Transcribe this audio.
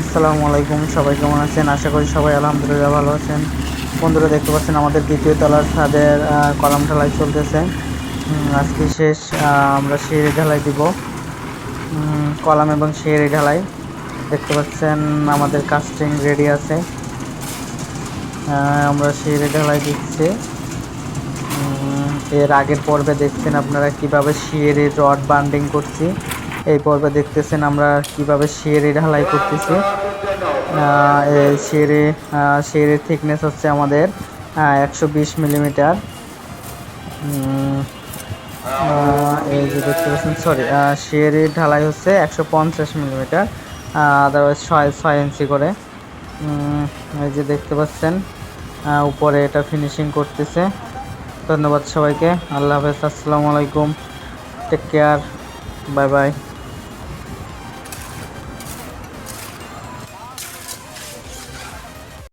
আসসালামু আলাইকুম, সবাই কেমন আছেন? আশা করি সবাই আলহামদুলিল্লাহ ভালো আছেন। বন্ধুরা, দেখতে পাচ্ছেন আমাদের দ্বিতীয় তলার ছাদের কলাম ঢালাই চলতেছে। আজকে শেষ। আমরা সিঁড়ি ঢালাই দিব, কলাম এবং সিঁড়ি ঢালাই। দেখতে পাচ্ছেন আমাদের কাস্টিং রেডি আছে। আমরা সিঁড়ি ঢালাই দিচ্ছি। এর আগের পর্বে দেখছেন আপনারা কিভাবে সিঁড়ির রড বান্ডিং করছি। এই পর্বে দেখতেছেন আমরা কিভাবে সিঁড়ি ঢালাই করতেছি। এই সিঁড়ির থিকনেস হচ্ছে আমাদের 120 মিলিমিটার। এই যে দেখতে পাচ্ছেন, সরি, সিঁড়ির ঢালাই হচ্ছে 150 মিলিমিটার, আদারওয়াইজ 6 ইঞ্চি করে। এই যে দেখতে পাচ্ছেন উপরে এটা ফিনিশিং করতেছে। ধন্যবাদ সবাইকে। আল্লাহ হাফেজ, আসসালামু আলাইকুম, টেক কেয়ার, বাই বাই।